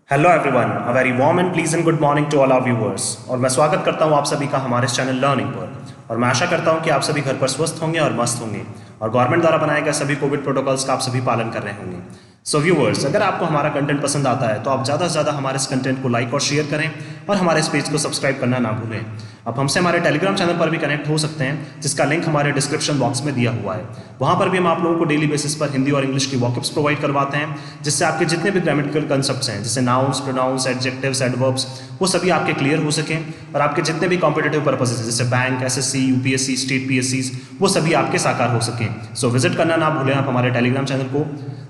Hello everyone, a very warm and pleasant good morning to all our viewers. और मैं स्वागत करता हूं आप सभी का हमारे इस चैनल लर्निंग पर। और मैं आशा करता हूं कि आप सभी घर पर स्वस्थ होंगे और मस्त होंगे और गवर्नमेंट द्वारा बनाए गए सभी कोविड प्रोटोकॉल्स का आप सभी पालन कर रहे होंगे। सो व्यूअर्स, अगर आपको हमारा कंटेंट पसंद आता है तो आप ज़्यादा से ज़्यादा हमारे इस कंटेंट को लाइक और शेयर करें और हमारे इस पेज को सब्सक्राइब करना ना भूलें। आप हमसे हमारे टेलीग्राम चैनल पर भी कनेक्ट हो सकते हैं, जिसका लिंक हमारे डिस्क्रिप्शन बॉक्स में दिया हुआ है। वहाँ पर भी हम आप लोगों को डेली बेसिस पर हिंदी और इंग्लिश की वॉकअप्स प्रोवाइड करवाते हैं, जिससे आपके जितने भी ग्रामेटिकल कंसेप्ट्स हैं, जैसे नाउन्स, प्रोनाउंस, एडजेक्टिव्स, एडवर्ब्स, वो सभी आपके क्लियर हो सकें और आपके जितने भी कॉम्पिटेटिव पर्पसेस जैसे bank, SSC, UPSC, state PSC, वो सभी आपके साकार हो सकें। सो विजिट करना ना भूलें आप हमारे टेलीग्राम चैनल को।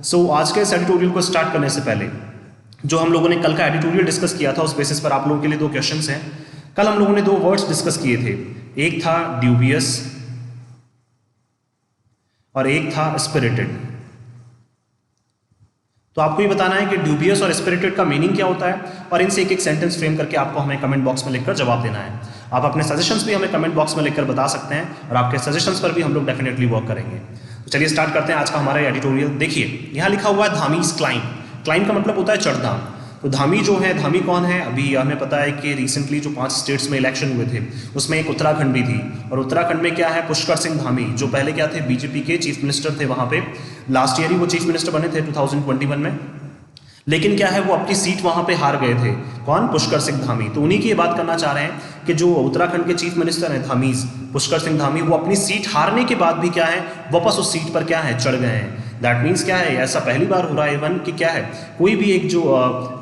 सो आज के इस एडिटोरियल को स्टार्ट करने से पहले जो हम लोगों ने कल का एडिटोरियल डिस्कस किया था, उस बेसिस पर आप लोगों के लिए दो क्वेश्चंस हैं। कल हम लोगों ने दो वर्ड्स डिस्कस किए थे, एक था ड्यूबियस और एक था स्पिरिटेड। तो आपको ये बताना है कि ड्यूबियस और स्पिरिटेड का मीनिंग क्या होता है और इनसे एक एक सेंटेंस फ्रेम करके आपको हमें कमेंट बॉक्स में लिखकर जवाब देना है। आप अपने सजेशंस भी हमें कमेंट बॉक्स में लिखकर बता सकते हैं और आपके सजेशंस पर भी हम लोग डेफिनेटली वर्क करेंगे। तो चलिए स्टार्ट करते हैं आज का हमारा एडिटोरियल। देखिए यहाँ लिखा हुआ है धामीज क्लाइंब। क्लाइंब का मतलब होता है चढ़ना। तो धामी जो है, धामी कौन है? अभी हमें पता है कि रिसेंटली जो 5 स्टेट्स में इलेक्शन हुए थे उसमें एक उत्तराखंड भी थी। और उत्तराखंड में क्या है? पुष्कर सिंह धामी, जो पहले क्या थे? बीजेपी के चीफ मिनिस्टर थे वहाँ पे। लास्ट ईयर ही वो चीफ मिनिस्टर बने थे 2021 में। लेकिन क्या है, वो अपनी सीट वहां पे हार गए थे। कौन? पुष्कर सिंह धामी। तो उन्हीं की ये बात करना चाह रहे हैं कि जो उत्तराखंड के चीफ मिनिस्टर हैं धामीज, पुष्कर सिंह धामी, वो अपनी सीट हारने के बाद भी क्या है, वापस उस सीट पर क्या है, चढ़ गए हैं। दैट मीन्स क्या है, ऐसा पहली बार हो रहा है इवन कि क्या है, कोई भी एक जो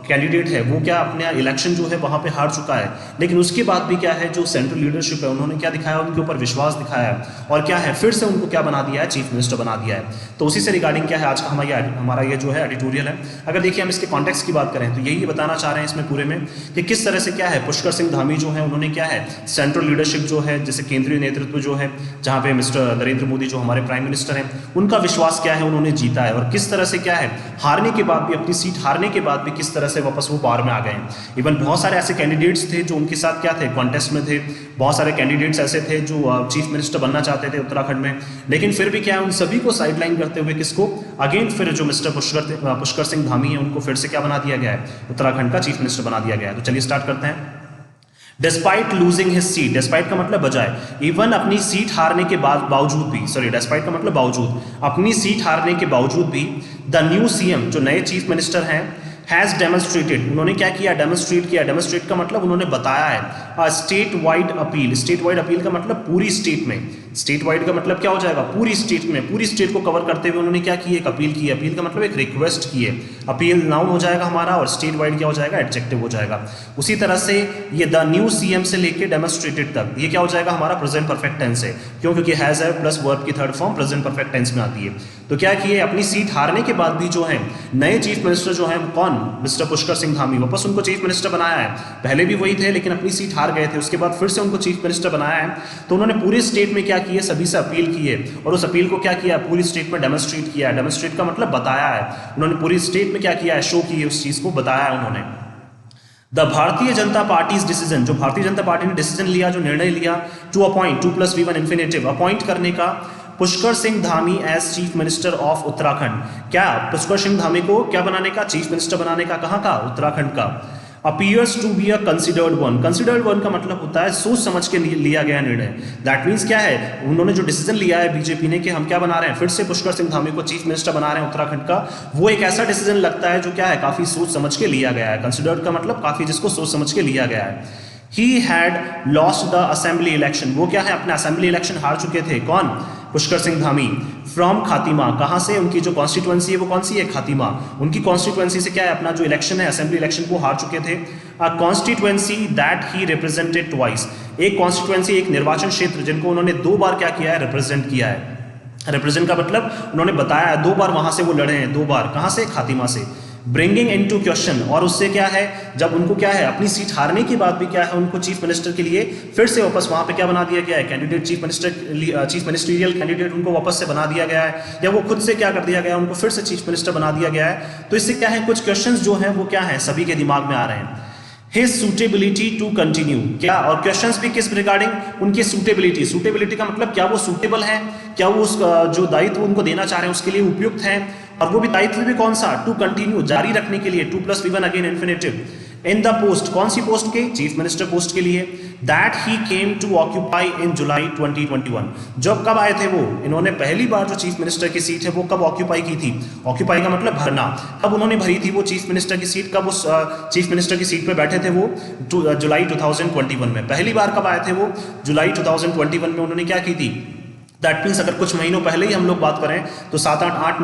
कैंडिडेट है वो क्या अपने इलेक्शन जो है वहां पे हार चुका है, लेकिन उसके बाद भी क्या है, जो सेंट्रल लीडरशिप है उन्होंने क्या दिखाया, उनके ऊपर विश्वास दिखाया है और क्या है, फिर से उनको क्या बना दिया है, चीफ मिनिस्टर बना दिया है। तो उसी से रिगार्डिंग क्या है आज का हमारा ये जो है एडिटोरियल है। अगर देखिए हम इसके कॉन्टेक्स्ट की बात करें तो यही बताना चाह रहे हैं इसमें पूरे में कि किस तरह से क्या है, पुष्कर सिंह धामी जो है उन्होंने क्या है, सेंट्रल लीडरशिप जो है, जैसे केंद्रीय नेतृत्व जो है, जहाँ पे मिस्टर नरेंद्र मोदी जो हमारे प्राइम मिनिस्टर हैं, उनका विश्वास क्या है, उन्होंने जीता है। और किस तरह से क्या है, हारने के बाद भी, अपनी सीट हारने के बाद भी किस तरह से वापस वो पावर में आ गए। इवन बहुत सारे ऐसे कैंडिडेट्स थे जो उनके साथ क्या थे, कॉन्टेस्ट में थे। बहुत सारे कैंडिडेट्स ऐसे थे जो चीफ मिनिस्टर बनना चाहते थे उत्तराखंड में, लेकिन फिर भी क्या है, उन सभी को साइडलाइन करते हुए किसको, अगेन फिर जो मिस्टर पुष्कर सिंह धामी है उनको फिर से क्या बना दिया गया है, उत्तराखंड का चीफ मिनिस्टर बना दिया गया है। तो चलिए स्टार्ट करते हैं। Despite losing his seat, despite का मतलब बजाय, इवन अपनी सीट हारने के बावजूद भी, सॉरी डिस्पाइट का मतलब बावजूद, अपनी सीट हारने के बावजूद भी द न्यू सीएम, जो नए चीफ मिनिस्टर हैं, हैज डेमोन्स्ट्रेटेड, उन्होंने क्या किया, डेमोन्स्ट्रेट किया। डेमोन्स्ट्रेट का मतलब उन्होंने बताया है। State wide appeal, state wide appeal का मतलब पूरी स्टेट में, स्टेट वाइड का मतलब क्या हो जाएगा, पूरी स्टेट में, पूरी स्टेट को कवर करते हुए उन्होंने क्या की, एक अपील की। अपील का मतलब एक रिक्वेस्ट की है। अपील नाउन हो जाएगा हमारा और स्टेट वाइड क्या हो जाएगा, एडजेक्टिव हो जाएगा। उसी तरह से ये द न्यू सीएम से लेके डेमोन्स्ट्रेटेड तक ये क्या हो जाएगा, हमारा प्रेजेंट परफेक्ट टेंस है। क्यों? क्योंकि हैज है प्लस वर्ब की third form present perfect tense में आती है। तो क्या किए, अपनी सीट हारने के बाद भी जो है नए चीफ मिनिस्टर जो है, कौन? मिस्टर पुष्कर सिंह धामी, वापस उनको चीफ मिनिस्टर बनाया है। पहले भी वही थे लेकिन अपनी सीट हार गए थे, उसके बाद फिर से उनको चीफ मिनिस्टर बनाया है। तो उन्होंने पूरे स्टेट में क्या किए, सभी से अपील की है और उस अपील को क्या किया, पूरी स्टेट में डेमोन्स्ट्रेट किया है। डेमोन्स्ट्रेट का मतलब बताया है। उन्होंने पूरी स्टेट में क्या किया है, शो की है, उस चीज को बताया है उन्होंने। The Bharatiya Janata party decision, जो भारतीय जनता पार्टी ने डिसीजन लिया, जो निर्णय लिया, to appoint, 2+V1 infinitive, appoint करने का, Pushkar Singh Dhami as chief minister of Uttarakhand. क्या? पुष्कर सिंह धामी को क्या बनाने का, चीफ मिनिस्टर बनाने का। कहां का? उत्तराखंड का। Appears to be a considered one, considered one का मतलब होता है सोच समझ के लिया गया निर्णय। दैट मीन्स क्या है, उन्होंने जो डिसीजन लिया है बीजेपी ने कि हम क्या बना रहे हैं, फिर से पुष्कर सिंह धामी को चीफ मिनिस्टर बना रहे हैं उत्तराखंड का, वो एक ऐसा डिसीजन लगता है जो क्या है, काफी सोच समझ के लिया गया है। कंसिडर्ड का मतलब काफी जिसको सोच समझ के लिया गया है। He had lost the assembly election, वो क्या है, अपने असेंबली इलेक्शन हार चुके थे। कौन? पुष्कर सिंह धामी। फ्रॉम खातिमा, कहां से? उनकी जो कॉन्स्टिट्यूएंसी है वो कौन सी है, खातिमा। उनकी कॉन्स्टिट्यूएंसी से क्या है, अपना जो इलेक्शन है, असेंबली इलेक्शन को हार चुके थे। A constituency that he represented twice, एक कॉन्स्टिट्यूएंसी, एक निर्वाचन क्षेत्र जिनको उन्होंने 2 बार क्या किया है, रिप्रेजेंट किया है। रिप्रेजेंट का मतलब उन्होंने बताया है, 2 बार वहां से वो लड़े हैं, 2 बार। कहां से? खातिमा से। ब्रिंगिंग इनटू क्वेश्चन, और उससे क्या है, जब उनको क्या है, अपनी सीट हारने के बाद भी क्या है, उनको चीफ मिनिस्टर के लिए फिर से वापस वहां पे क्या बना दिया गया है, कैंडिडेट, चीफ मिनिस्ट्रियल कैंडिडेट उनको वापस से बना दिया गया है, या वो खुद से क्या कर दिया गया, उनको फिर से चीफ मिनिस्टर बना दिया गया है। तो इससे क्या है, कुछ क्वेश्चंस जो हैं वो क्या है, सभी के दिमाग में आ रहे हैं। हिज सुटेबिलिटी टू कंटिन्यू, क्या, और क्वेश्चंस भी किस रिगार्डिंग, उनकी सुटेबिलिटी। सुटेबिलिटी का मतलब क्या वो सूटेबल है, क्या वो उस जो दायित्व उनको देना चाह रहे हैं उसके लिए उपयुक्त है, और वो भी दायित्व भी कौन सा, टू कंटिन्यू, जारी रखने के लिए, 2+V1 again infinitive, in the post, कौन सी पोस्ट के, चीफ मिनिस्टर पोस्ट के लिए, that he came to occupy in July 2021। जब कब आए थे वो, इन्होंने पहली बार जो चीफ मिनिस्टर की सीट है वो कब ऑक्यूपाई की थी, ऑक्यूपाई का मतलब भरना, कब उन्होंने भरी थी वो चीफ मिनिस्टर की सीट, कब उस चीफ मिनिस्टर की सीट पे बैठे थे वो, जुलाई 2021 में। पहली बार कब आए थे वो, जुलाई 2021 में उन्होंने क्या की थी। दैट मीन्स अगर कुछ महीनों पहले ही हम लोग बात करें तो 7-8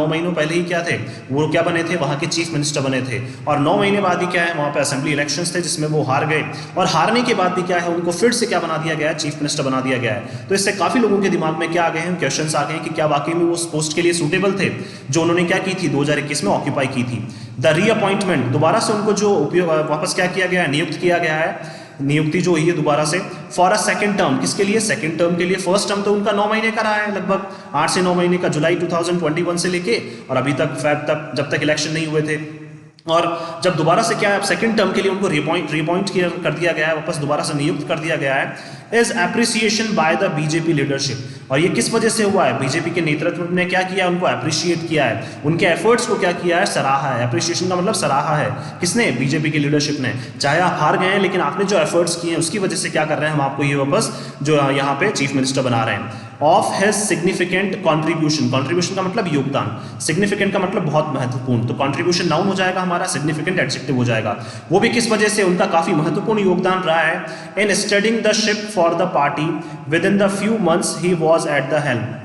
महीनों पहले ही क्या थे वो, क्या बने थे, वहाँ के चीफ मिनिस्टर बने थे। और 9 महीने बाद ही क्या है, वहाँ पे असेंबली इलेक्शंस थे जिसमें वो हार गए, और हारने के बाद भी क्या है, उनको फिर से क्या बना दिया गया है, चीफ मिनिस्टर बना दिया गया है। तो इससे काफ़ी लोगों के दिमाग में क्या आ गए हैं, क्वेश्चंस आ गए हैं कि क्या वाकई में वो उस पोस्ट के लिए सूटेबल थे जो उन्होंने क्या की थी, 2021 में ऑक्यूपाई की थी। द रीअपॉइंटमेंट, दोबारा से उनको जो उपयोग वापस क्या किया गया है, नियुक्त किया गया है, नियुक्ति जो हुई है दोबारा से फॉर अ सेकंड टर्म, किसके लिए, सेकंड टर्म के लिए। फर्स्ट टर्म तो उनका 9 महीने का रहा है, लगभग 8 से 9 महीने का, जुलाई 2021 से लेके और अभी तक फेब तक, जब तक इलेक्शन नहीं हुए थे। और जब दोबारा से क्या है, अब सेकंड टर्म के लिए उनको रिपॉइंट कर दिया गया है, वापस दोबारा से नियुक्त कर दिया गया है, is appreciation by the BJP leadership. और ये किस वजह से हुआ है, बीजेपी के नेतृत्व ने क्या किया, उनको अप्रिशिएट किया है, उनके एफर्ट्स को क्या किया है, सराहा है। अप्रिसिएशन का मतलब सराहा है, किसने, बीजेपी की लीडरशिप ने। चाहे आप हार गए हैं लेकिन आपने जो एफर्ट्स किए हैं उसकी वजह से क्या कर रहे हैं, हम आपको ये वापस जो यहाँ पे चीफ मिनिस्टर बना रहे हैं। Of has significant contribution, contribution का मतलब योगदान, सिग्निफिकेंट का मतलब बहुत महत्वपूर्ण, तो कॉन्ट्रीब्यूशन नाउन हो जाएगा हमारा, सिग्निफिकेंट एडजेक्टिव हो जाएगा। वो भी किस वजह से, उनका काफी महत्वपूर्ण योगदान रहा है इन studying the ship for the party with in the few months he was at the helm.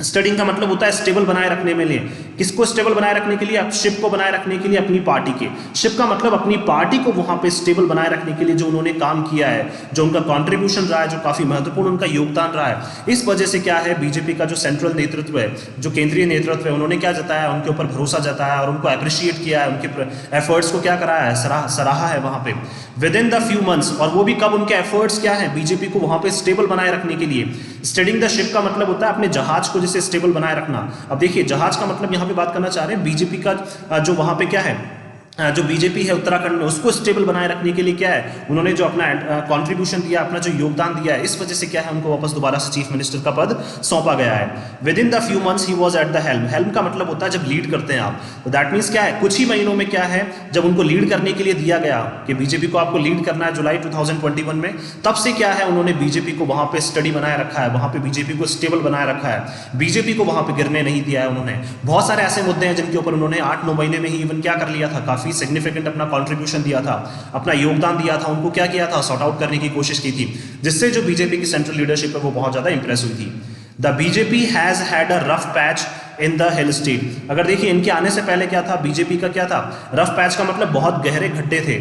Studying का मतलब होता है स्टेबल बनाए रखने में लिए, किसको स्टेबल बनाए रखने के लिए, आप शिप को बनाए रखने के लिए अपनी पार्टी के, शिप का मतलब अपनी पार्टी को वहां पे स्टेबल बनाए रखने के लिए जो उन्होंने काम किया है, जो उनका कंट्रीब्यूशन रहा है, जो काफी महत्वपूर्ण उनका योगदान रहा है। इस वजह से क्या है, बीजेपी का जो सेंट्रल नेतृत्व है, जो केंद्रीय नेतृत्व है, उन्होंने क्या जताया, उनके ऊपर भरोसा जताया और उनको अप्रिशिएट किया है, उनके एफर्ट्स को क्या कराया है, सराहा है वहां पे with in the few months. और वो भी कब, उनके एफर्ट्स क्या है, बीजेपी को वहां पे स्टेबल बनाए रखने के लिए। स्टडिंग द शिप का मतलब होता है अपने जहाज को जैसे स्टेबल बनाए रखना। अब देखिए जहाज का मतलब यहां पे बात करना चाह रहे हैं बीजेपी का जो वहां पे क्या है, जो बीजेपी है उत्तराखंड में, उसको स्टेबल बनाए रखने के लिए क्या है, उन्होंने जो अपना कंट्रीब्यूशन दिया, अपना जो योगदान दिया है, इस वजह से क्या है, उनको वापस दोबारा से चीफ मिनिस्टर का पद सौंपा गया है। With in the few months he was at the helm, helm का मतलब होता है जब लीड करते हैं आप, तो दैट मीन्स क्या है, कुछ ही महीनों में क्या है, जब उनको लीड करने के लिए दिया गया कि बीजेपी को आपको लीड करना है जुलाई 2021 में, तब से क्या है, उन्होंने बीजेपी को वहां पे स्टडी बनाए रखा है, वहां पे बीजेपी को स्टेबल बनाए रखा है, बीजेपी को वहां पे गिरने नहीं दिया है उन्होंने। बहुत सारे ऐसे मुद्दे हैं जिनके ऊपर उन्होंने 8-9 महीने में ही इवन क्या कर लिया था, काफी सिग्निफिकेंट अपना कंट्रीब्यूशन दिया था, अपना योगदान दिया था, उनको क्या किया था, सॉर्ट आउट करने की कोशिश की थी, जिससे जो बीजेपी की सेंट्रल लीडरशिप है वो बहुत ज्यादा इंप्रेस हुई थी। The BJP has had a rough patch in the hill state. अगर देखिए इनके आने से पहले क्या था, बीजेपी का क्या था, रफ पैच का मतलब बहुत गहरे गड्ढे थे,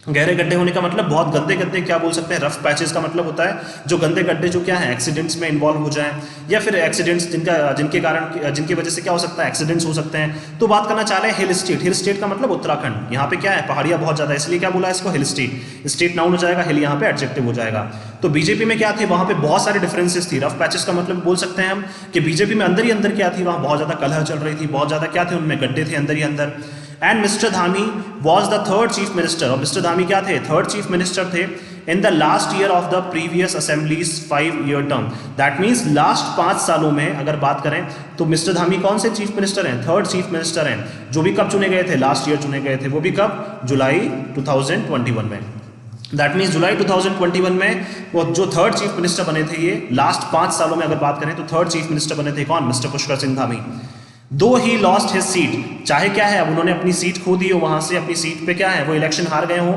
गहरे गड्ढे होने का मतलब बहुत गंदे गड्ढे, क्या बोल सकते हैं, रफ पैचेस का मतलब होता है जो गंदे गड्ढे जो क्या है, एक्सीडेंट्स में इन्वॉल्व हो जाएं, या फिर एक्सीडेंट्स जिनके कारण, जिनकी वजह से क्या हो सकता है, एक्सीडेंट्स हो सकते हैं। तो बात करना चाह रहे हैं हिल स्टेट, हिल स्टेट का मतलब उत्तराखंड, यहाँ पे क्या है, पहाड़ियाँ बहुत ज्यादा, इसलिए क्या बोला इसको, हिल स्टेट, स्टेट नाउन हो जाएगा, हिल यहाँ पे एडजेक्टिव हो जाएगा। तो बीजेपी में क्या थे, वहां पे बहुत सारे डिफरेंसेस थी। रफ पैचेस का मतलब बोल सकते हैं हम कि बीजेपी में अंदर ही अंदर क्या थी, वहां बहुत ज्यादा कलह चल रही थी, बहुत ज्यादा क्या थे, उनमें गड्ढे थे अंदर ही अंदर। And mister Dhami was the third chief minister, और मिस्टर धामी क्या थे, थर्ड चीफ मिनिस्टर थे in the last year of the previous assemblies 5-year term. That means last 5 सालों में अगर बात करें तो मिस्टर धामी कौन से चीफ मिनिस्टर हैं, थर्ड चीफ मिनिस्टर हैं, जो भी कब चुने गए थे, लास्ट ईयर चुने गए थे, वो भी कब, जुलाई 2021 में। दैट मीन्स जुलाई 2021 में वो जो थर्ड चीफ मिनिस्टर बने थे, ये लास्ट 5 सालों में अगर बात करें तो थर्ड चीफ मिनिस्टर बने थे कौन, मिस्टर पुष्कर सिंह धामी। दो ही लॉस्ट हिज सीट, चाहे क्या है, अब उन्होंने अपनी सीट खो दी हो, वहां से अपनी सीट पे क्या है, वो इलेक्शन हार गए हो।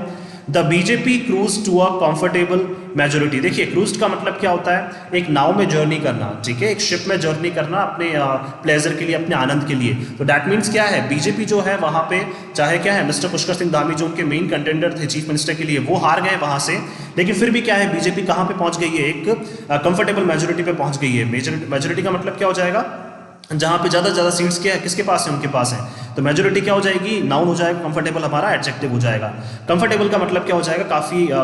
The BJP cruise to a comfortable majority. देखिए क्रूज का मतलब क्या होता है, एक नाव में जर्नी करना, ठीक है, एक शिप में जर्नी करना अपने प्लेजर के लिए, अपने आनंद के लिए। तो दैट मीन्स क्या है, बीजेपी जो है वहां पे चाहे क्या है, मिस्टर पुष्कर सिंह धामी जो उनके मेन कंटेंडर थे चीफ मिनिस्टर के लिए, वो हार गए वहां से, लेकिन फिर भी क्या है, बीजेपी कहां पे पहुंच गई है, एक कंफर्टेबल मेजोरिटी पे पहुंच गई है। मेजोरिटी का मतलब क्या हो जाएगा, जहां पे ज्यादा सीट्स क्या है, किसके पास है, उनके पास है। तो मेजोरिटी क्या हो जाएगी, नाउन हो जाएगा, कंफर्टेबल हमारा एडजेक्टिव हो जाएगा। कंफर्टेबल का मतलब क्या हो जाएगा,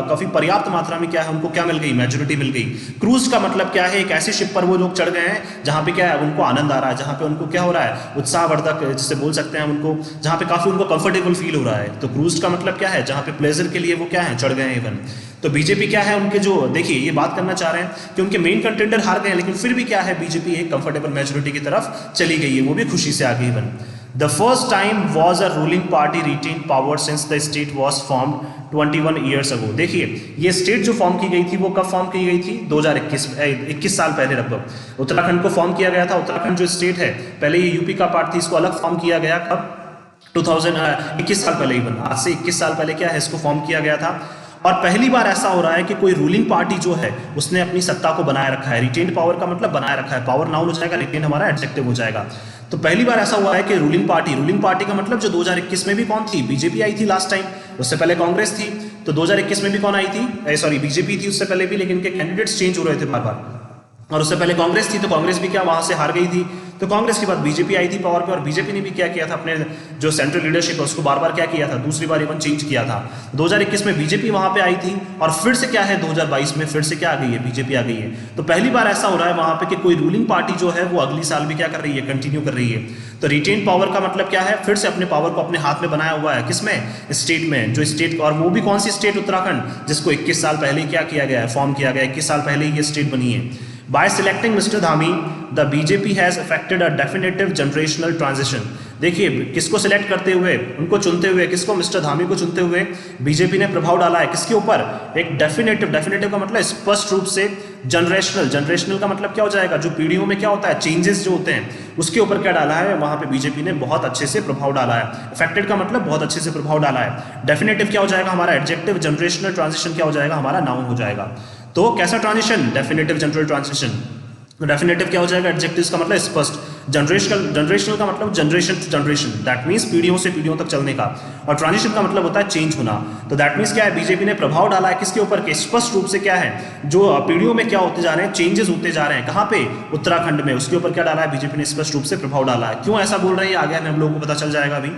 काफी पर्याप्त मात्रा में क्या है उनको क्या मिल गई, मेजोरिटी मिल गई। क्रूज का मतलब क्या है, एक ऐसी शिप पर वो लोग चढ़ गए हैं जहां पे क्या है उनको आनंद आ रहा है, जहां पे उनको क्या हो रहा है, उत्साहवर्धक जिसे बोल सकते हैं उनको, जहां पे काफी उनको कंफर्टेबल फील हो रहा है। तो क्रूज का मतलब क्या है, जहां पे प्लेजर के लिए वो क्या है, चढ़ गए हैं इवन। तो बीजेपी क्या है उनके जो, देखिए ये बात करना चाह रहे हैं कि उनके मेन कंटेंडर हार गए हैं, लेकिन फिर भी क्या है, बीजेपी एक कंफर्टेबल मेजोरिटी की तरफ चली गई है, वो भी खुशी से आगे even. The first time was a ruling party retain power since the state was formed 21 years ago. देखिए ये स्टेट जो फॉर्म की गई थी वो कब फॉर्म की गई थी, 21 साल पहले लगभग उत्तराखंड को फॉर्म किया गया था। उत्तराखंड जो स्टेट है, पहले ये यूपी का पार्ट थी, इसको अलग फॉर्म किया गया कब, 21 साल पहले इवन, आज से 21 साल पहले क्या है इसको फॉर्म किया गया था। और पहली बार ऐसा हो रहा है कि कोई रूलिंग पार्टी जो है उसने अपनी सत्ता को बनाए रखा है। रिटेन्ड पावर का मतलब बनाए रखा है, पावर नाउन हो जाएगा, रिटेन हमारा एडजेक्टिव हो जाएगा। तो पहली बार ऐसा हुआ है कि रूलिंग पार्टी का मतलब जो 2021 में भी कौन थी, बीजेपी आई थी लास्ट टाइम, उससे पहले कांग्रेस थी। तो 2021 में भी कौन आई थी, सॉरी बीजेपी थी उससे पहले भी, लेकिन इनके कैंडिडेट्स चेंज हो रहे थे बार बार, और उससे पहले कांग्रेस थी, तो कांग्रेस भी क्या वहां से हार गई थी। तो कांग्रेस के बाद बीजेपी आई थी पावर पे, और बीजेपी ने भी क्या किया था, अपने जो सेंट्रल लीडरशिप है उसको बार बार क्या किया था, दूसरी बार इवन चेंज किया था। 2021 में बीजेपी वहां पे आई थी, और फिर से क्या है 2022 में फिर से क्या आ गई है, बीजेपी आ गई है। तो पहली बार ऐसा हो रहा है वहां पे कि कोई रूलिंग पार्टी जो है वो अगली साल भी क्या कर रही है, कंटिन्यू कर रही है। तो रिटेन पावर का मतलब क्या है, फिर से अपने पावर को अपने हाथ में बनाया हुआ है, किसमें, स्टेट में, जो स्टेट, और वो भी कौन सी स्टेट, उत्तराखंड, जिसको 21 साल पहले क्या किया गया है, फॉर्म किया गया, 21 साल पहले ही ये स्टेट बनी है। By selecting Mr. Dhami, the BJP has effected a definitive generational transition. देखिए किसको सिलेक्ट करते हुए, उनको चुनते हुए, किसको, मिस्टर धामी को चुनते हुए बीजेपी ने प्रभाव डाला है किसके ऊपर, एक डेफिनेटिव का मतलब स्पष्ट रूप से, जनरेशनल का मतलब क्या हो जाएगा, जो पीढ़ियों में क्या होता है, चेंजेस जो होते हैं उसके ऊपर क्या डाला है, वहां पे बीजेपी ने बहुत अच्छे से प्रभाव डाला है। इफेक्टेड का मतलब बहुत अच्छे से प्रभाव डाला है। डेफिनेटिव क्या हो जाएगा हमारा एडजेक्टिव, जनरेशनल ट्रांजिशन क्या हो जाएगा हमारा नाउन हो जाएगा। तो कैसा transition, definitive general transition. Definitive क्या हो जाएगा, एडजेक्टिव का मतलब स्पष्ट, जनरेशनल का मतलब generation to generation, that means पीढ़ियों से पीढ़ियों तक चलने का, और ट्रांजिशन का मतलब होता है चेंज होना। तो दैट मीन्स क्या है, बीजेपी ने प्रभाव डाला है किसके ऊपर के, स्पष्ट रूप से क्या है, जो पीढ़ियों में क्या होते जा रहे हैं, चेंजेस होते जा रहे हैं, कहाँ पे, उत्तराखंड में, उसके ऊपर क्या डाला है बीजेपी ने, स्पष्ट रूप से प्रभाव डाला है। क्यों ऐसा बोल रहे हैं आगे हम लोगों को पता चल जाएगा अभी।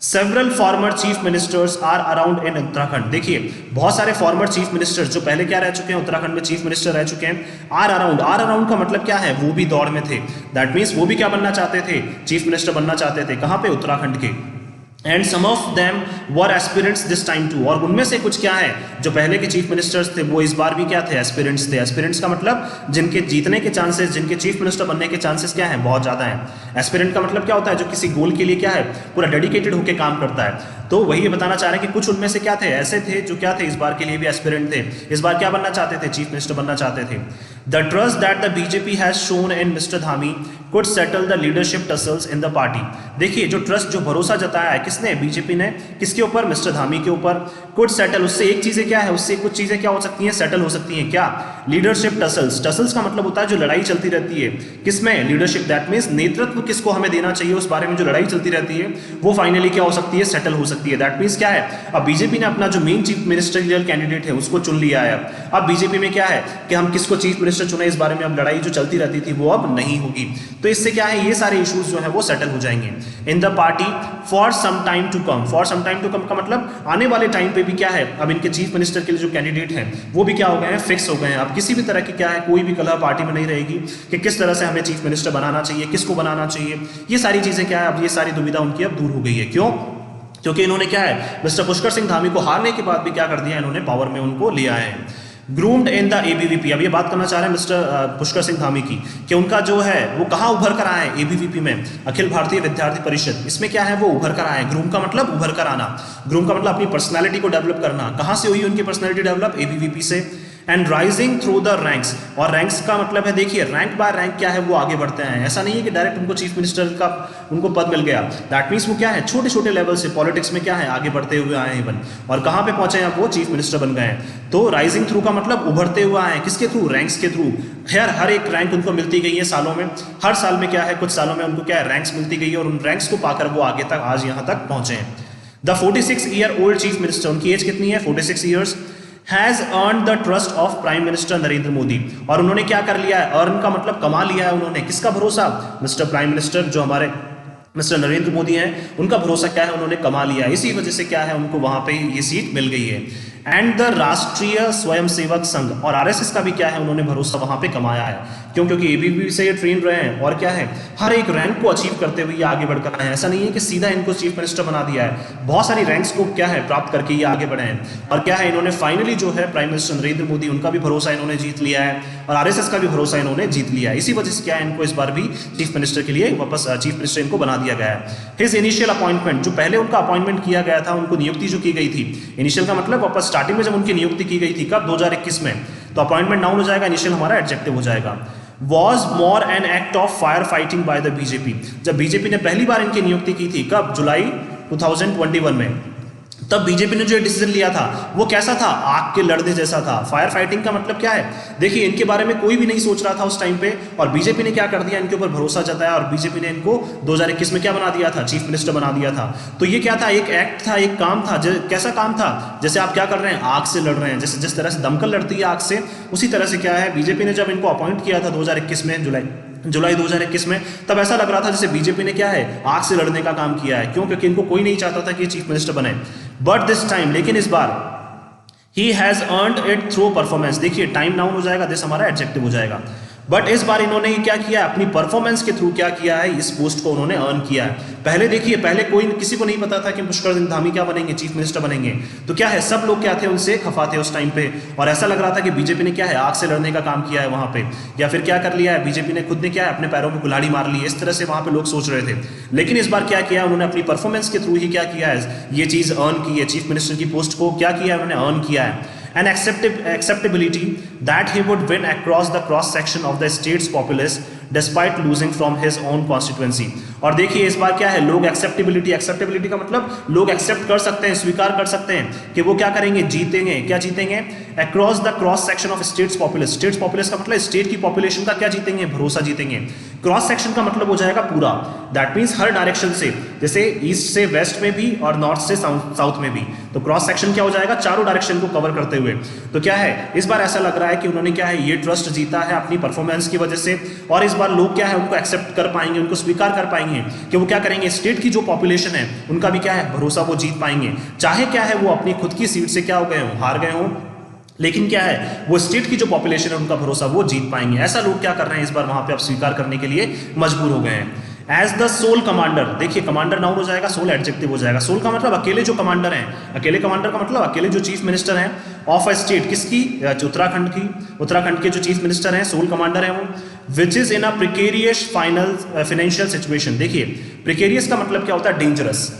Several former chief ministers are around in Uttarakhand. देखिए बहुत सारे फॉर्मर चीफ मिनिस्टर्स जो पहले क्या रह चुके हैं, उत्तराखंड में चीफ मिनिस्टर रह चुके हैं, आर अराउंड का मतलब क्या है, वो भी दौड़ में थे। दैट मीन्स वो भी क्या बनना चाहते थे, चीफ मिनिस्टर बनना चाहते थे, कहाँ पे, उत्तराखंड के। And some of them were aspirants this time too, और उनमें से कुछ क्या है, जो पहले के चीफ मिनिस्टर्स थे वो इस बार भी क्या थे, एस्पिरेंट्स थे। एस्पिरेंट्स का मतलब जिनके जीतने के चांसेस, जिनके चीफ मिनिस्टर बनने के चांसेस क्या है, बहुत ज्यादा है। एस्पिरेंट का मतलब क्या होता है, जो किसी गोल के लिए क्या है, पूरा डेडिकेटेड होकर काम करता है। तो वही बताना चाह रहे हैं कि कुछ उनमें से क्या थे, ऐसे थे जो क्या थे, इस बार के लिए भी एस्पिरेंट थे, इस बार क्या बनना चाहते थे, चीफ मिनिस्टर बनना चाहते थे। The trust that the BJP has shown in mister Dhami could settle the leadership tassels in the party. देखिए जो ट्रस्ट, जो भरोसा जताया है किसने, बीजेपी ने, किसके ऊपर, मिस्टर धामी के ऊपर। कुड सेटल, उससे एक चीजें क्या है, उससे कुछ चीजें क्या हो सकती हैं, सेटल हो सकती हैं, क्या, लीडरशिप टसल्स का मतलब होता है जो लड़ाई चलती रहती है, किसमें, लीडरशिप, दैट मीन्स नेतृत्व किसको हमें देना चाहिए, उस बारे में जो लड़ाई चलती रहती है वो फाइनली क्या हो सकती है, सेटल हो सकती है। दैट मीन्स क्या है, अब बीजेपी ने अपना जो मेन चीफ मिनिस्टरियल कैंडिडेट है उसको चुन लिया है। अब बीजेपी में क्या है कि हम किसको चीफ मिनिस्टर चुने, इस बारे में अब लड़ाई जो चलती रहती थी वो अब नहीं होगी। तो इससे क्या है, ये सारे इश्यूज जो है वो सेटल हो जाएंगे in the party for some time to come. For some time to come का मतलब आने वाले टाइम पे भी क्या है, अब इनके चीफ मिनिस्टर के लिए जो कैंडिडेट हैं वो भी क्या हो गए हैं, फिक्स हो गए हैं। अब किसी भी तरह की क्या है, कोई भी कलह पार्टी में नहीं रहेगी कि किस तरह से हमें चीफ मिनिस्टर बनाना चाहिए, किसको बनाना चाहिए, ये सारी चीजें क्या है, अब ये सारी दुविधा उनकी अब दूर हो गई है। क्यों, क्योंकि इन्होंने क्या है, मिस्टर पुष्कर सिंह धामी को हारने के बाद भी क्या कर दिया, इन्होंने पावर में उनको ले आए हैं। ग्रूम्ड इन द एबीवीपी, अब ये बात करना चाह रहे हैं मिस्टर पुष्कर सिंह धामी की कि उनका जो है वो कहाँ उभर कर आए, एबीवीपी में, अखिल भारतीय विद्यार्थी परिषद, इसमें क्या है वो उभर कर आए। ग्रूम का मतलब उभर कर आना, ग्रूम का मतलब अपनी पर्सनैलिटी को डेवलप करना। कहाँ से हुई उनकी पर्सनैलिटी डेवलप, एबीवीपी से। And rising through the ranks, और रैंक्स का मतलब है, देखिए रैंक बाय रैंक क्या है, वो आगे बढ़ते हैं। ऐसा नहीं है कि डायरेक्ट उनको चीफ मिनिस्टर का उनको पद मिल गया, दैट मीन्स वो क्या है, छोटे छोटे लेवल से पॉलिटिक्स में क्या है, आगे बढ़ते हुए आए हैं इवन, और कहाँ पे पहुंचे हैं, वो चीफ मिनिस्टर बन गए हैं। तो राइजिंग थ्रू का मतलब उभरते हुए आए हैं, किसके थ्रू, रैंक्स के थ्रू। हर एक रैंक उनको मिलती गई है सालों में, हर साल में क्या है, कुछ सालों में उनको क्या है, रैंक्स मिलती गई है, और उन रैंक्स को पाकर वो आगे तक, आज यहाँ तक पहुंचे हैं। द 46-year-old चीफ मिनिस्टर, उनकी एज कितनी है, 46 years, has earn the trust of prime minister Narendra Modi, और उन्होंने क्या कर लिया है, अर्न का मतलब कमा लिया है उन्होंने, किसका भरोसा, मिस्टर प्राइम मिनिस्टर जो हमारे मिस्टर नरेंद्र मोदी हैं, उनका भरोसा क्या है, उन्होंने कमा लिया, इसी वजह से क्या है उनको वहां पे ये सीट मिल गई है। एंड द राष्ट्रीय स्वयंसेवक संघ और आरएसएस का भी क्या है, उन्होंने भरोसा वहां पे कमाया है। क्यों? क्योंकि एबीवीपी से ये ट्रेन रहे हैं और क्या है, हर एक रैंक को अचीव करते हुए ये आगे बढ़कर आए हैं। ऐसा नहीं है कि सीधा इनको चीफ मिनिस्टर बना दिया है, बहुत सारी रैंक्स को क्या है प्राप्त करके ये आगे बढ़े हैं। और क्या है, इन्होंने फाइनली जो है प्राइम मिनिस्टर नरेंद्र मोदी, उनका भी भरोसा इन्होंने जीत लिया है और आरएसएस का भी भरोसा इन्होंने जीत लिया है। इसी वजह से क्या है, इनको इस बार भी चीफ मिनिस्टर के लिए वापस चीफ मिनिस्टर इनको बना दिया गया है। हिज इनिशियल अपॉइंटमेंट, जो पहले उनका अपॉइंटमेंट किया गया था, उनको नियुक्ति जो की गई थी, इनिशियल का मतलब वापस स्टार्टिंग में जब उनकी नियुक्ति की गई थी, कब? 2021 में। तो अपॉइंटमेंट नाउन हो जाएगा, इनिशियल हमारा एडजेक्टिव हो जाएगा। Was more an act of fire fighting by the BJP, जब बीजेपी ने पहली बार इनकी नियुक्ति की थी, कब? जुलाई 2021 में। तब बीजेपी ने जो डिसीजन लिया था वो कैसा था? आग के लड़ने जैसा था। फायर फाइटिंग का मतलब क्या है? देखिए, इनके बारे में कोई भी नहीं सोच रहा था उस टाइम पे, और बीजेपी ने क्या कर दिया, इनके ऊपर भरोसा जताया और बीजेपी ने इनको 2021 में क्या बना दिया था? चीफ मिनिस्टर बना दिया था। तो ये क्या था? एक एक्ट था, एक काम था। कैसा काम था? जैसे आप क्या कर रहे हैं, आग से लड़ रहे हैं, जैसे जिस तरह से दमकल लड़ती है आग से, उसी तरह से क्या है, बीजेपी ने जब इनको अपॉइंट किया था 2021 में, जुलाई 2021 में, तब ऐसा लग रहा था जैसे बीजेपी ने क्या है, आग से लड़ने का काम किया है। क्यों? क्योंकि इनको कोई नहीं चाहता था कि चीफ मिनिस्टर बने। बट दिस टाइम, लेकिन इस बार, he has earned it through performance. देखिए, टाइम नाउन हो जाएगा, दिस हमारा एडजेक्टिव हो जाएगा। बट इस बार इन्होंने क्या किया, अपनी परफॉर्मेंस के थ्रू क्या किया है, इस पोस्ट को उन्होंने अर्न किया है। पहले देखिए, पहले किसी को नहीं पता था कि पुष्कर सिंह धामी क्या बनेंगे, चीफ मिनिस्टर बनेंगे। तो क्या है, सब लोग क्या थे, उनसे खफा थे उस टाइम पे, और ऐसा लग रहा था कि बीजेपी ने क्या है, आग से लड़ने का काम किया है वहां पे, या फिर क्या कर लिया है, बीजेपी ने खुद ने क्या है, अपने पैरों में कुल्हाड़ी मार ली है। इस तरह से वहां पे लोग सोच रहे थे। लेकिन इस बार क्या किया उन्होंने, अपनी परफॉर्मेंस के थ्रू ही क्या किया है, ये चीज अर्न की है। चीफ मिनिस्टर की पोस्ट को क्या किया है, उन्होंने अर्न किया है। An acceptability that he would win across the cross section of the state's populace despite losing from his own constituency। और देखिए, इस बार क्या है, लोग एक्सेप्टेबिलिटी का मतलब लोग एक्सेप्ट कर सकते हैं, स्वीकार कर सकते हैं कि वो क्या करेंगे, जीतेंगे। क्या जीतेंगे? Across the cross section of states populace. States populace का मतलब स्टेट की पॉपुलेशन का क्या जीतेंगे, भरोसा जीतेंगे। क्रॉस सेक्शन का मतलब हो जाएगा पूरा, दैट मीन्स हर डायरेक्शन से, जैसे ईस्ट से वेस्ट में भी और नॉर्थ से साउथ में भी। तो क्रॉस सेक्शन क्या हो जाएगा, चारों डायरेक्शन को कवर करते हुए। तो क्या है, इस बार ऐसा लग रहा है कि उन्होंने क्या है, ये ट्रस्ट जीता है अपनी परफॉर्मेंस की वजह से, और इस बार लोग क्या है, उनको एक्सेप्ट कर पाएंगे, उनको स्वीकार कर पाएंगे कि वो क्या करेंगे, स्टेट की जो पॉपुलेशन है उनका भी क्या है, भरोसा वो जीत पाएंगे। चाहे क्या है, वो अपनी खुद की सीट से क्या हो गए हो, हार गए हो, लेकिन क्या है, वो स्टेट की जो पॉपुलेशन है उनका भरोसा वो जीत पाएंगे। ऐसा लोग क्या कर रहे हैं, इस बार वहां पे आप स्वीकार करने के लिए मजबूर हो गए हैं। एज द सोल कमांडर, देखिए कमांडर नाउन हो जाएगा, सोल एडजेक्टिव हो जाएगा। सोल का मतलब अकेले जो कमांडर हैं, अकेले कमांडर का मतलब अकेले जो चीफ मिनिस्टर हैं ऑफ अ स्टेट, किसकी, उत्तराखंड के जो चीफ मिनिस्टर हैं, सोल कमांडर हैं वो। Which is in a precarious financial situation. देखिए, प्रिकेरियस का मतलब क्या होता है, डेंजरस।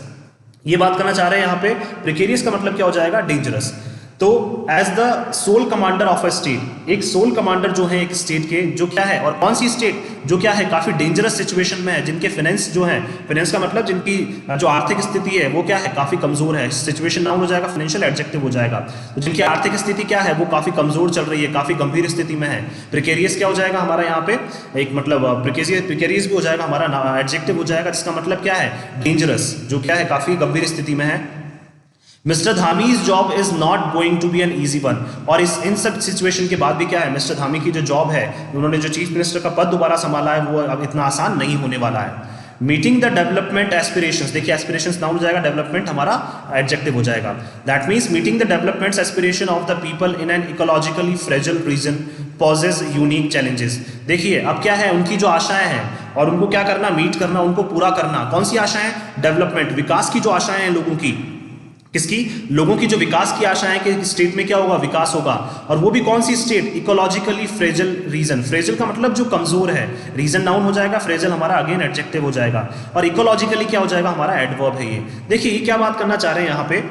ये बात करना चाह रहे हैं यहाँ पे, प्रिकेरियस का मतलब क्या हो जाएगा, डेंजरस। तो as the sole commander of a state, एक सोल कमांडर जो है एक स्टेट के, जो क्या है, और कौन सी स्टेट, जो क्या है, काफी डेंजरस सिचुएशन में है, जिनके फाइनेंस जो है, फाइनेंस का मतलब जिनकी जो आर्थिक स्थिति है वो क्या है, काफी कमजोर है। सिचुएशन नाउन हो जाएगा, फाइनेंशियल एडजेक्टिव हो जाएगा। तो जिनकी आर्थिक स्थिति क्या है, वो काफी कमजोर चल रही है, काफी गंभीर स्थिति में है। प्रिकेरियस क्या हो जाएगा हमारा यहाँ पे, एक मतलब प्रिकेरियस भी हो जाएगा हमारा एडजेक्टिव हो जाएगा, जिसका मतलब क्या है, डेंजरस, जो क्या है, काफी गंभीर स्थिति में है। Mister Dhami's job is not going to be an easy one. और इन सब सिचुएशन के बाद भी क्या है, मिस्टर धामी की जो जॉब है, उन्होंने जो चीफ मिनिस्टर का पद दोबारा संभाला है, वो अब इतना आसान नहीं होने वाला है। मीटिंग द डेवलपमेंट एस्पिरेशंस, देखिए एस्पिरेशंस नाउन हो जाएगा, डेवलपमेंट हमारा एडजेक्टिव हो जाएगा। That means meeting the development aspiration of the people in an ecologically fragile region poses unique challenges. देखिए, अब क्या है, उनकी जो आशाएं हैं और उनको क्या करना, मीट करना, उनको पूरा करना। कौन सी आशाएं, डेवलपमेंट, विकास की जो आशाएं हैं लोगों की, किसकी, लोगों की जो विकास की आशा है कि स्टेट में क्या होगा, विकास होगा। और वो भी कौन सी state, ecologically fragile region. Fragile का मतलब जो कमजोर है, रीजन नाउन हो जाएगा, फ्रेजाइल हमारा अगेन एडजेक्टिव हो जाएगा, और इकोलॉजिकली क्या हो जाएगा, हमारा एडवर्ब है ये। देखिए, ये क्या बात करना चाह रहे हैं यहाँ पे,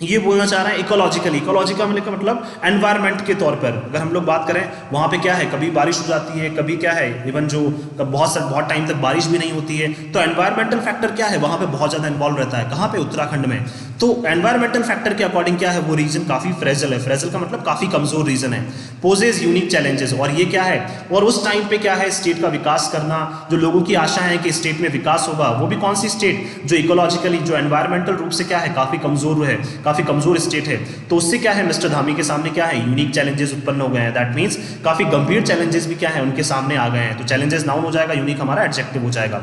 ये बोलना चाह रहे हैं इकोलॉजिकली का मतलब एनवायरनमेंट के तौर पर अगर हम लोग बात करें, वहाँ पे क्या है, कभी बारिश हो जाती है, कभी क्या है, इवन जो बहुत टाइम तक बारिश भी नहीं होती है। तो एनवायरमेंटल फैक्टर क्या है, वहाँ पे बहुत ज़्यादा इन्वॉल्व रहता है। कहाँ पे, उत्तराखंड में। तो एनवायरमेंटल फैक्टर के अकॉर्डिंग क्या है, वो रीजन काफ़ी फ्रेजाइल है। फ्रेजाइल का मतलब काफ़ी कमजोर रीजन है। पोजेज यूनिक चैलेंजेस, और ये क्या है, और उस टाइम पे क्या है, स्टेट का विकास करना, जो लोगों की आशा है कि स्टेट में विकास होगा, वो भी कौन सी स्टेट, जो इकोलॉजिकली, जो एनवायरमेंटल रूप से क्या है, काफ़ी कमजोर है, काफ़ी कमजोर स्टेट है। तो उससे क्या है, मिस्टर धामी के सामने क्या है, यूनिक चैलेंजेस उत्पन्न हो गए हैं। दैट मींस काफी गंभीर चैलेंजेस भी क्या है, उनके सामने आ गए हैं। तो चैलेंजेस नाउन हो जाएगा, यूनिक हमारा एडजेक्टिव हो जाएगा।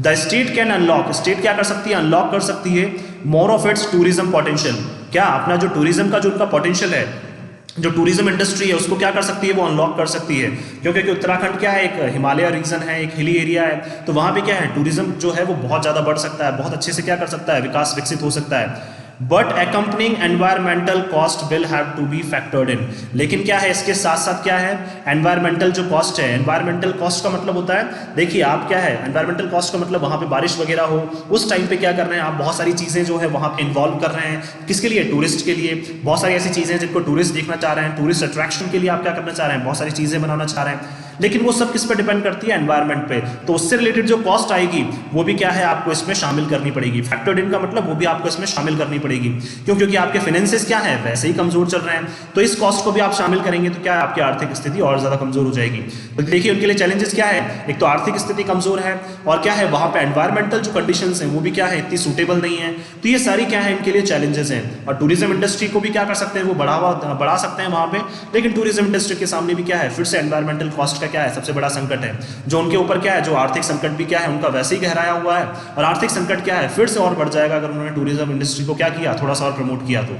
The state can unlock, state क्या कर सकती है, अनलॉक कर सकती है more of its tourism potential, क्या अपना जो टूरिज्म का जो उनका पोटेंशियल है, जो टूरिज्म इंडस्ट्री है उसको क्या कर सकती है, वो अनलॉक कर सकती है। क्योंकि उत्तराखंड क्या है, एक हिमालय रीजन है, एक हिली एरिया है, तो वहाँ पे क्या है टूरिज्म जो है वो बहुत ज़्यादा बढ़ सकता है, बहुत अच्छे से क्या कर सकता है, विकास विकसित हो सकता है। But accompanying environmental cost will have to be factored in, लेकिन क्या है इसके साथ साथ क्या है, एनवायरमेंटल जो कॉस्ट है, एनवायरमेंटल कॉस्ट का मतलब होता है, देखिए आप क्या है एनवायरमेंटल कॉस्ट का मतलब वहाँ पे बारिश वगैरह हो उस टाइम पे क्या कर रहे हैं आप, बहुत सारी चीज़ें जो है वहाँ पे इन्वॉल्व कर रहे हैं, किसके लिए, टूरिस्ट के लिए। बहुत सारी ऐसी चीज़ें जिनको टूरिस्ट देखना चाह रहे हैं, टूरिस्ट अट्रैक्शन के लिए आप क्या करना चाह रहे हैं, बहुत सारी चीज़ें बनाना चाह रहे हैं, लेकिन वो सब किस पर डिपेंड करती है, एनवायरनमेंट पे। तो उससे रिलेटेड जो कॉस्ट आएगी वो भी क्या है आपको इसमें शामिल करनी पड़ेगी। फैक्टर्ड इन का मतलब वो भी आपको इसमें शामिल करनी पड़ेगी, क्योंकि आपके फाइनेंसेस क्या है वैसे ही कमजोर चल रहे हैं, तो इस कॉस्ट को भी आप शामिल करेंगे तो क्या है आपकी आर्थिक स्थिति और ज्यादा कमजोर हो जाएगी। तो देखिए उनके लिए चैलेंजेस क्या है, एक तो आर्थिक स्थिति कमजोर है और क्या है वहां पे एनवायरमेंटल जो कंडीशंस हैं वो भी क्या है इतनी सूटेबल नहीं है, तो ये सारी क्या है इनके लिए चैलेंजेस हैं। और टूरिज्म इंडस्ट्री को भी क्या कर सकते हैं, वो बढ़ा सकते हैं वहां पे, लेकिन टूरिज्म इंडस्ट्री के सामने भी क्या है फिर से एनवायरमेंटल कॉस्ट का क्या है सबसे बड़ा संकट है, जो उनके ऊपर क्या है, जो आर्थिक संकट भी क्या है उनका वैसे ही गहराया हुआ है, और आर्थिक संकट क्या है फिर से और बढ़ जाएगा अगर उन्होंने टूरिज्म इंडस्ट्री को क्या किया, थोड़ा सा और प्रमोट किया तो।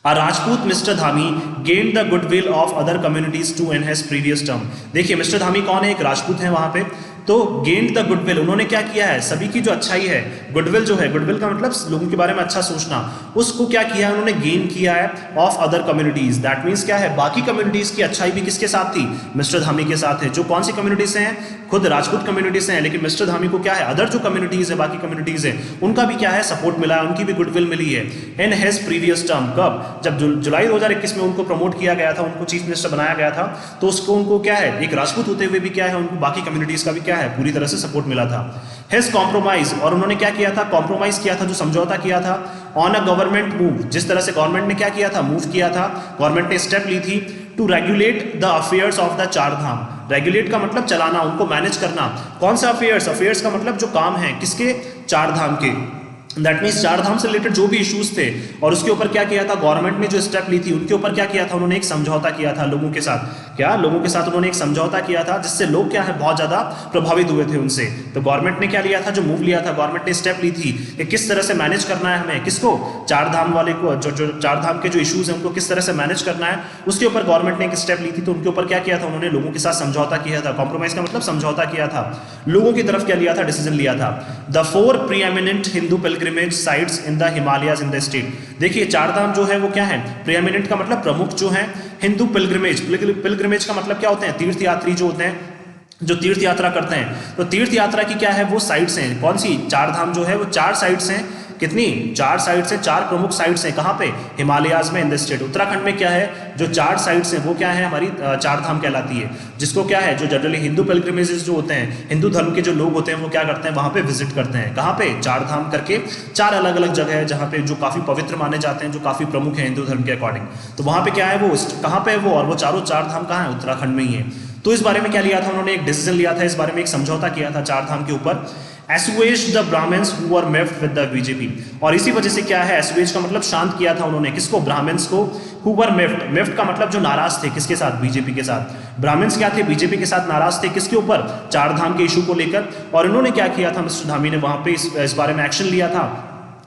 A Rajput Mr. Dhami gained the goodwill of other communities to enhance previous term। देखिए मिस्टर धामी कौन है, एक राजपूत है वहां पे, तो गेंड द गुडविल, उन्होंने क्या किया है, सभी की जो अच्छाई है, गुडविल जो है, गुडविल का मतलब लोगों के बारे में अच्छा सोचना, उसको क्या किया है उन्होंने, गेन किया है of other communities. That means क्या है, बाकी कम्युनिटीज की अच्छाई भी किसके साथ थी, मिस्टर धामी के साथ है। जो कौन सी कम्युनिटीज हैं, खुद राजपूत कम्युनिटीज हैं, लेकिन मिस्टर धामी को क्या है अदर जो कम्युनिटीज है, बाकी कम्युनिटीज है, उनका भी क्या है सपोर्ट मिला है, उनकी भी गुडविल मिली है इन हिज प्रीवियस टर्म। कब, जब जुलाई 2021 में उनको प्रमोट किया गया था, उनको चीफ मिनिस्टर बनाया गया था, तो उसको उनको क्या है, एक राजपूत होते हुए भी क्या है उनको बाकी कम्युनिटीज का भी क्या है पूरी तरह से सपोर्ट मिला था। हिज कॉम्प्रोमाइज, और उन्होंने क्या किया था, कॉम्प्रोमाइज किया था, जो समझौता किया था ऑन अ गवर्नमेंट मूव, जिस तरह से गवर्नमेंट ने क्या किया था, मूव किया था, गवर्नमेंट ने स्टेप ली थी to regulate the affairs of the Char Dham. Regulate का मतलब चलाना, उनको मैनेज करना। कौन सा अफेयर्स, अफेयर्स का मतलब जो काम है किसके, चार धाम के। दैट मीन्स चार धाम से रिलेटेड जो भी इश्यूज थे, और उसके ऊपर क्या किया था, गवर्नमेंट ने जो स्टेप ली थी उनके ऊपर क्या किया था, उन्होंने एक समझौता किया था लोगों के साथ। क्या, लोगों के साथ उन्होंने एक समझौता किया था, जिससे लोग क्या है बहुत ज्यादा प्रभावित हुए थे उनसे। तो गवर्नमेंट ने क्या लिया था, जो मूव लिया था, गवर्नमेंट ने स्टेप ली थी कि किस तरह से मैनेज करना है हमें, किसको, चार धाम वाले को, जो चार धाम के जो इश्यूज हैं उनको किस तरह से मैनेज करना है, उसके ऊपर गवर्नमेंट ने एक स्टेप ली थी। तो उनके ऊपर क्या किया था, उन्होंने लोगों के साथ समझौता किया था। कॉम्प्रोमाइज का मतलब समझौता किया था, लोगों की तरफ क्या लिया था, डिसीजन लिया था। The 4 preeminent Hindu pilgrimage sites in the Himalayas in the state. देखिए चार धाम जो है वो क्या है, प्रीएमिनेंट का मतलब प्रमुख जो है, हिंदू पिलग्रिमेज, पिलग्रिमेज का मतलब क्या होते हैं, तीर्थ यात्री जो होते हैं, जो तीर्थ यात्रा करते हैं। तो तीर्थ यात्रा की क्या है वो साइट्स हैं, कौन सी, चार धाम जो है वो 4 साइट्स हैं, कितनी, 4 साइट्स हैं, 4 प्रमुख साइट्स हैं, कहाँ पे, हिमालयाज में इन द स्टेट। उत्तराखंड में क्या है, जो 4 साइट्स हैं वो क्या है, हमारी चार धाम कहलाती है, जिसको क्या है, जो जनरली हिंदू पिलग्रिमेजेस जो होते हैं, हिंदू धर्म के जो लोग होते हैं वो क्या करते हैं, वहाँ पे विजिट करते हैं, कहाँ पे, चार धाम करके 4 अलग अलग जगह है जहाँ पे जो काफ़ी पवित्र माने जाते हैं, जो काफ़ी प्रमुख है हिंदू धर्म के अकॉर्डिंग। तो वहाँ पे क्या है वो, कहाँ पे है वो, और वो चारों चार धाम कहाँ है, उत्तराखंड में ही है। तो इस बारे में क्या लिया था उन्होंने, एक डिसीजन लिया था, इस बारे में एक समझौता किया था चार धाम के ऊपर। Assuage the Brahmins who were miffed with the BJP, और इसी वजह से क्या है, एसुएज का मतलब शांत किया था उन्होंने, किसको, ब्राह्मण्स को, हु वर मेफ्ट, मेफ्ट का मतलब जो नाराज थे, किसके साथ, बीजेपी के साथ। ब्राह्मण्स क्या थे, बीजेपी के साथ नाराज थे, किसके ऊपर, चार धाम के इशू को लेकर। और इन्होंने क्या किया था, मिस्टर धामी ने वहां पे इस बारे में एक्शन लिया था,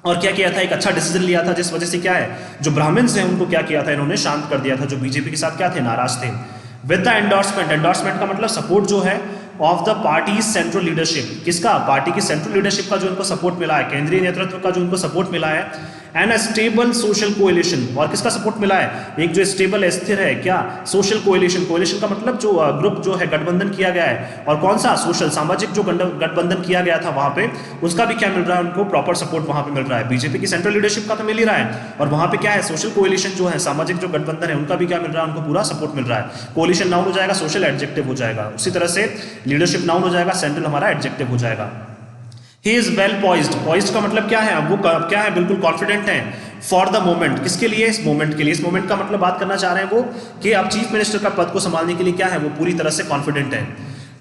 और क्या किया था, एक अच्छा डिसीजन लिया था, जिस वजह से क्या है, जो ब्राह्मण्स हैं उनको क्या किया था, इन्होंने शांत कर दिया था, जो बीजेपी के साथ क्या थे, नाराज थे। विद द एंडोर्समेंट, एंडोर्समेंट का मतलब सपोर्ट जो है, of the party central leadership, किसका, पार्टी की सेंट्रल लीडरशिप का जो इनको सपोर्ट मिला है, केंद्रीय नेतृत्व का जो इनको सपोर्ट मिला है, and a stable social coalition, और किसका सपोर्ट मिला है, एक जो स्टेबल है, स्थिर है, क्या, सोशल कोएलिशन, कोएलिशन का मतलब जो ग्रुप जो है, गठबंधन किया गया है, और कौन सा, सोशल, सामाजिक जो गठबंधन किया गया था वहां पे, उसका भी क्या मिल रहा है उनको, प्रॉपर सपोर्ट वहां पे मिल रहा है। बीजेपी की सेंट्रल लीडरशिप का तो मिल ही रहा है, और वहां पे क्या है, सोशल कोएलिशन जो है, सामाजिक जो गठबंधन है, उनका भी क्या मिल रहा है, उनको पूरा सपोर्ट मिल रहा है। कोएलिशन नाउन हो जाएगा, सोशल एडजेक्टिव हो जाएगा, उसी तरह से लीडरशिप नाउन हो जाएगा, सेंट्रल हमारा एडजेक्टिव हो जाएगा। He is well poised, poised का मतलब क्या है, अब वो क्या है, बिल्कुल कॉन्फिडेंट हैं, फॉर द मोमेंट, किसके लिए, इस मोमेंट के लिए। इस मोमेंट का मतलब बात करना चाह रहे हैं वो कि अब चीफ मिनिस्टर का पद को संभालने के लिए क्या है, वो पूरी तरह से कॉन्फिडेंट है।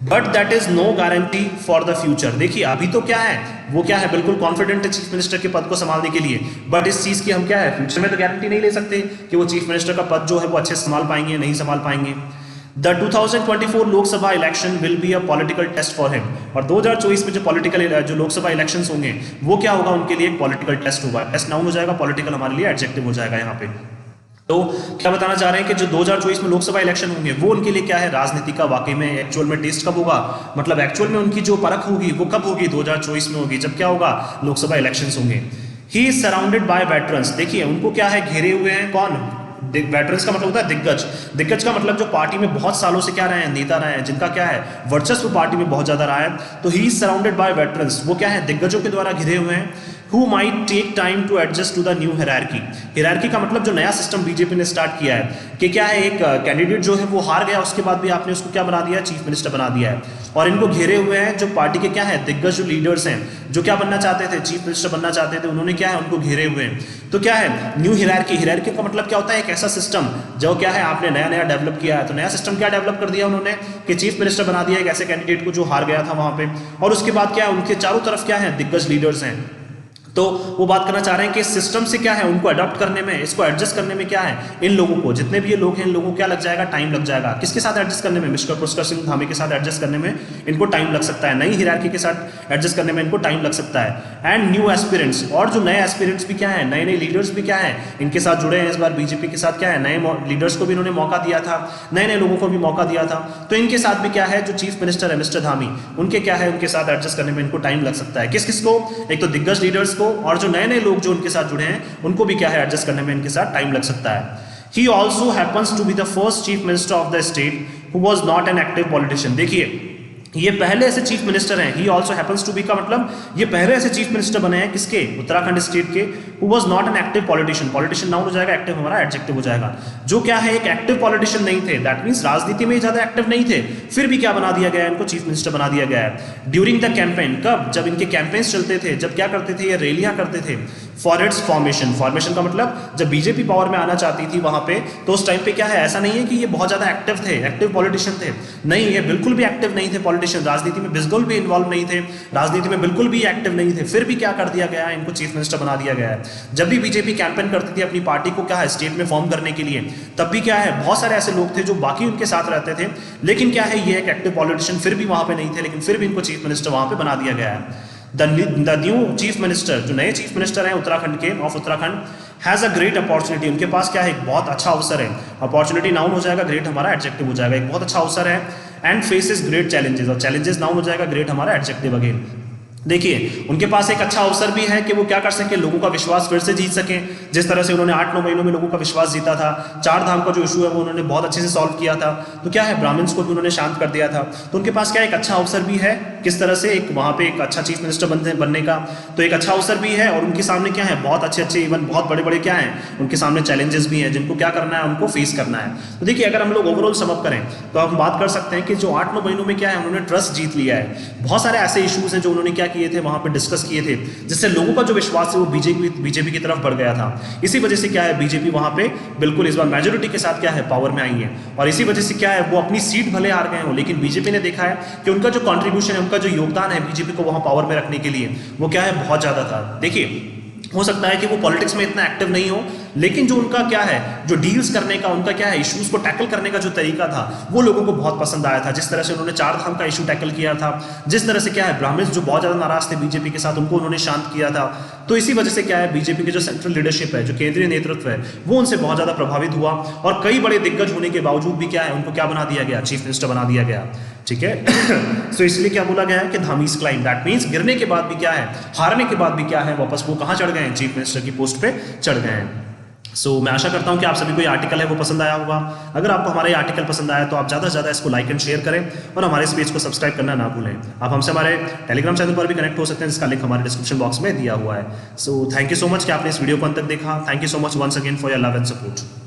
But that is no guarantee for the future. देखिए अभी तो क्या है, वो क्या है, बिल्कुल कॉन्फिडेंट है चीफ मिनिस्टर के पद को संभालने के लिए, बट इस चीज की हम क्या है, फ्यूचर में तो गारंटी नहीं ले सकते कि वो चीफ मिनिस्टर का पद जो है वो अच्छे से संभाल पाएंगे, नहीं संभाल पाएंगे। The 2024 Lok Sabha election will be a political test for him. और 2024 में जो लोकसभा इलेक्शंस होंगे वो क्या होगा, उनके लिए एक पॉलिटिकल टेस्ट होगा। टेस्ट नाउन हो जाएगा, पॉलिटिकल हमारे लिए एडजेक्टिव हो जाएगा यहाँ पे। तो क्या बताना चाह रहे हैं कि जो 2024 में लोकसभा इलेक्शन होंगे वो उनके लिए क्या है, राजनीति का वाकई में एक्चुअल में टेस्ट कब होगा, मतलब एक्चुअल में उनकी जो परख होगी वो कब होगी, 2024 में होगी, जब क्या होगा, लोकसभा इलेक्शंस होंगे। He is surrounded by veterans. देखिए उनको क्या है, घेरे हुए हैं, कौन, वेटरन्स का मतलब होता है दिग्गज। दिग्गज का मतलब जो पार्टी में बहुत सालों से क्या रहे हैं, नेता रहे हैं, जिनका क्या है, वर्चस्व पार्टी में बहुत ज्यादा रहा है। तो he is surrounded by veterans, वो क्या है, दिग्गजों के द्वारा घिरे हुए हैं। Who might take time to adjust to the new hierarchy। hierarchy का मतलब जो नया सिस्टम बीजेपी ने स्टार्ट किया है कि क्या है, एक कैंडिडेट जो है वो हार गया, उसके बाद भी आपने उसको क्या बना दिया, चीफ मिनिस्टर बना दिया है। और इनको घेरे हुए हैं जो पार्टी के क्या है, दिग्गज जो लीडर्स हैं, जो क्या बनना चाहते थे, चीफ मिनिस्टर बनना चाहते थे, उन्होंने क्या है, उनको घेरे हुए हैं। तो क्या है न्यू हियरार्की। हियरार्की का मतलब क्या होता है, एक ऐसा सिस्टम जो क्या है आपने नया नया डेवलप किया है। तो नया सिस्टम क्या डेवलप कर दिया उन्होंने कि चीफ मिनिस्टर बना दिया एक ऐसे कैंडिडेट को जो हार गया था वहां पे, और उसके बाद क्या है, उनके चारों तरफ क्या है, दिग्गज लीडर्स हैं। तो वो बात करना चाह रहे हैं कि इस सिस्टम से क्या है, उनको अडॉप्ट करने में, इसको एडजस्ट करने में क्या है, इन लोगों को, जितने भी ये लोग हैं, इन लोगों को क्या लग जाएगा, टाइम लग जाएगा। किसके साथ एडजस्ट करने में, मिस्टर पुष्कर सिंह धामी के साथ एडजस्ट करने में इनको टाइम लग सकता है, नई हियरार्की के साथ एडजस्ट करने में इनको टाइम लग सकता है। एंड न्यू एस्पिरेंट्स, और जो नए एस्पिरेंट्स भी क्या है, नए नए लीडर्स भी क्या है, इनके साथ जुड़े हैं। इस बार बीजेपी के साथ क्या है, नए लीडर्स को भी इन्होंने मौका दिया था, नए नए लोगों को भी मौका दिया था। तो इनके साथ भी क्या है, जो चीफ मिनिस्टर है मिस्टर धामी, उनके क्या है, उनके साथ एडजस्ट करने में इनको टाइम लग सकता है। किस किस को, एक तो दिग्गज लीडर्स को, और जो नए नए लोग जो उनके साथ जुड़े हैं उनको भी क्या है, एडजस्ट करने में इनके साथ टाइम लग सकता है। He also happens to be the first chief minister of the state who was not an active politician। देखिए ये पहले ऐसे चीफ मिनिस्टर हैं, he also happens to be का मतलब ये पहले ऐसे चीफ मिनिस्टर बने हैं किसके, उत्तराखंड स्टेट के, who was not an active politician. Politician noun हो जाएगा, एक्टिव हमारा एडजेक्टिव हो जाएगा। जो क्या है, एक एक्टिव पॉलिटिशियन नहीं थे, दैट मींस राजनीति में ज्यादा एक्टिव नहीं थे, फिर भी क्या बना दिया गया है, इनको चीफ मिनिस्टर बना दिया गया है। ड्यूरिंग द कैंपेन, कब, जब इनके कैंपेन्स चलते थे, जब क्या करते थे, ये रैलियां करते थे फॉर इट्स फॉर्मेशन। फॉर्मेशन का मतलब जब बीजेपी पावर में आना चाहती थी वहां पे, तो उस टाइम पे क्या है, ऐसा नहीं है कि ये बहुत ज्यादा एक्टिव थे, एक्टिव पॉलिटिशियन थे, नहीं, ये बिल्कुल भी एक्टिव नहीं थे पॉलिटिशियन, राजनीति में बिल्कुल भी इन्वॉल्व नहीं थे, राजनीति में बिल्कुल भी एक्टिव नहीं थे, फिर भी क्या कर दिया गया है, इनको चीफ मिनिस्टर बना दिया गया है। जब भी बीजेपी कैंपेन करती थी अपनी पार्टी को क्या है, स्टेट में फॉर्म करने के लिए, तब भी क्या है, बहुत सारे ऐसे लोग थे जो बाकी उनके साथ रहते थे, लेकिन क्या है, ये एक एक्टिव पॉलिटिशियन फिर भी वहां पे नहीं थे, लेकिन फिर भी इनको चीफ मिनिस्टर वहां पे बना दिया गया है। द न्यू चीफ मिनिस्टर, जो नए चीफ मिनिस्टर हैं उत्तराखंड के, of Uttarakhand, has a great opportunity. उनके पास क्या है, एक बहुत अच्छा अवसर है। अपॉर्चुनिटी नाउन हो जाएगा, ग्रेट हमारा एडजेक्टिव हो जाएगा, एक बहुत अच्छा अवसर है। एंड फेसेस ग्रेट चैलेंजेस, और चैलेंजेस नाउन हो जाएगा, ग्रेट हमारा एडजेक्टिव अगेन। देखिए उनके पास एक अच्छा अवसर भी है कि वो क्या कर सके, लोगों का विश्वास फिर से जीत सकें, जिस तरह से उन्होंने 8-9 महीनों में लोगों का विश्वास जीता था। 4 धाम का जो इशू है वो उन्होंने बहुत अच्छे से सॉल्व किया था। तो क्या है, ब्राह्मण्स को भी उन्होंने शांत कर दिया था। तो उनके पास क्या एक अच्छा अवसर भी है, किस तरह से, एक वहाँ पे एक अच्छा चीफ मिनिस्टर बनने का, तो एक अच्छा अवसर भी है। और उनके सामने क्या है, बहुत अच्छे इवन बहुत बड़े बड़े क्या हैं, उनके सामने चैलेंजेस भी हैं, जिनको क्या करना है, उनको फेस करना है। तो देखिए अगर हम लोग ओवरऑल समअप करें तो हम बात कर सकते हैं कि जो 8-9 महीनों में क्या है, उन्होंने ट्रस्ट जीत लिया है। बहुत सारे ऐसे इशूज हैं जो उन्होंने क्या किए थे, वहाँ पे डिस्कस किए थे, जिससे लोगों का जो विश्वास है वो बीजेपी की तरफ बढ़ गया था। इसी वजह से क्या है, बीजेपी वहां पे बिल्कुल इस बार मेजोरिटी के साथ क्या है, पावर में आई है। और इसी वजह से क्या है, वो अपनी सीट भले हार गए हो, लेकिन बीजेपी ने देखा है कि उनका जो कंट्रीब्यूशन है, उनका जो योगदान है बीजेपी को वहां पावर में रखने के लिए, वो क्या है, बहुत ज्यादा था। देखिए हो सकता है कि वो पॉलिटिक्स में इतना एक्टिव नहीं हो, लेकिन जो उनका क्या है, जो डील्स करने का, उनका क्या है, इश्यूज को टैकल करने का जो तरीका था, वो लोगों को बहुत पसंद आया था। जिस तरह से उन्होंने 4 धाम का इशू टैकल किया था, जिस तरह से क्या है, ब्राह्मण्स जो बहुत ज्यादा नाराज थे बीजेपी के साथ, उनको उन्होंने शांत किया था। तो इसी वजह से क्या है, बीजेपी की जो सेंट्रल लीडरशिप है, जो केंद्रीय नेतृत्व है, वो उनसे बहुत ज्यादा प्रभावित हुआ। और कई बड़े दिग्गज होने के बावजूद भी क्या है, उनको क्या बना दिया गया, चीफ मिनिस्टर बना दिया गया। ठीक है सो इसलिए क्या बोला गया है कि धामीज क्लाइंब, दैट मींस गिरने के बाद भी क्या है, हारने के बाद भी क्या है, वापस वो कहां चढ़ गए हैं, चीफ मिनिस्टर की पोस्ट पे चढ़ गए हैं। सो मैं आशा करता हूं कि आप सभी को ये आर्टिकल है वो पसंद आया होगा। अगर आपको हमारा ये आर्टिकल पसंद आया तो आप ज़्यादा से ज़्यादा इसको लाइक एंड शेयर करें, और हमारे इस पेज को सब्सक्राइब करना ना भूलें। आप हमसे हमारे टेलीग्राम चैनल पर भी कनेक्ट हो सकते हैं, जिसका लिंक हमारे डिस्क्रिप्शन बॉक्स में दिया हुआ है। So thank you so much कि आपने इस वीडियो को अंत तक देखा। Thank you so much once again for your love and support.